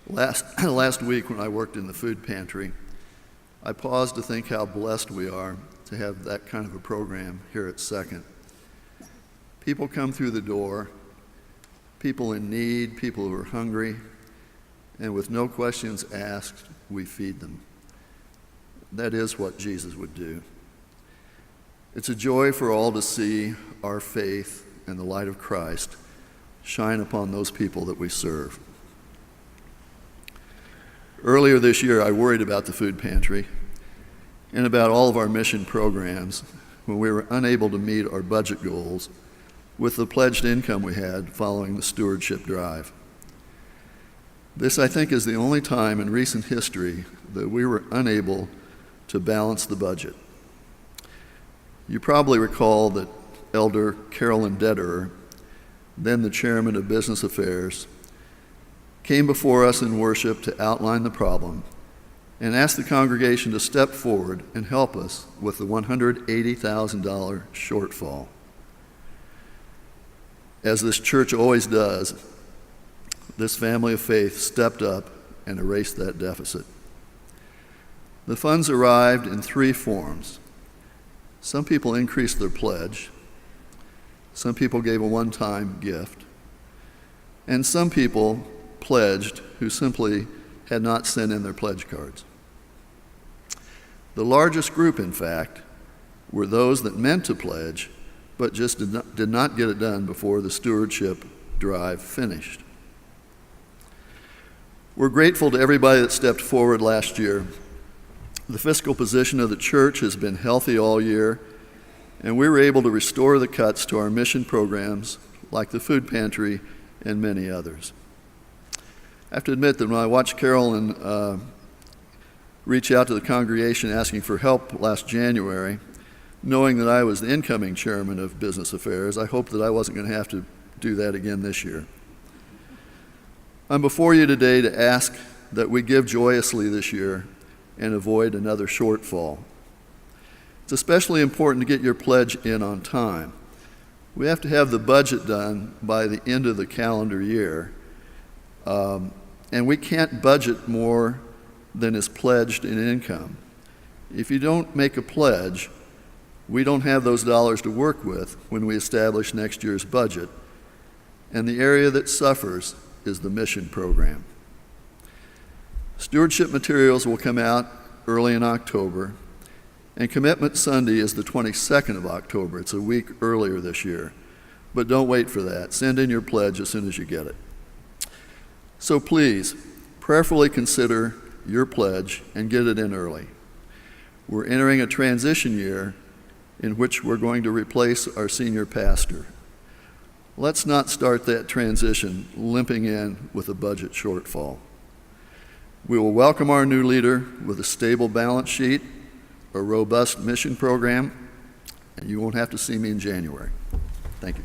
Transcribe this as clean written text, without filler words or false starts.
Last week when I worked in the food pantry, I paused to think how blessed we are to have that kind of a program here at Second. People come through the door, people in need, people who are hungry, and with no questions asked, we feed them. That is what Jesus would do. It's a joy for all to see our faith and the light of Christ shine upon those people that we serve. Earlier this year, I worried about the food pantry and about all of our mission programs when we were unable to meet our budget goals with the pledged income we had following the Stewardship drive. This, I think, is the only time in recent history that we were unable to balance the budget. You probably recall that Elder Carolyn Detterer, then the chairman of Business Affairs, came before us in worship to outline the problem and asked the congregation to step forward and help us with the $180,000 shortfall. As this church always does, this family of faith stepped up and erased that deficit. The funds arrived in three forms. Some people increased their pledge, some people gave a one-time gift, and some people pledged who simply had not sent in their pledge cards. The largest group, in fact, were those that meant to pledge but just did not get it done before the Stewardship drive finished. We're grateful to everybody that stepped forward last year. The fiscal position of the church has been healthy all year, and we were able to restore the cuts to our mission programs like the food pantry and many others. I have to admit that when I watched Carolyn reach out to the congregation asking for help last January, knowing that I was the incoming chairman of Business Affairs, I hoped that I wasn't going to have to do that again this year. I'm before you today to ask that we give joyously this year and avoid another shortfall. It's especially important to get your pledge in on time. We have to have the budget done by the end of the calendar year, and we can't budget more than is pledged in income. If you don't make a pledge, we don't have those dollars to work with when we establish next year's budget, and the area that suffers is the mission program. Stewardship materials will come out early in October, and Commitment Sunday is the 22nd of October. It's a week earlier this year. But don't wait for that. Send in your pledge as soon as you get it. So please, prayerfully consider your pledge and get it in early. We're entering a transition year in which we're going to replace our senior pastor. Let's not start that transition limping in with a budget shortfall. We will welcome our new leader with a stable balance sheet, a robust mission program, and you won't have to see me in January. Thank you.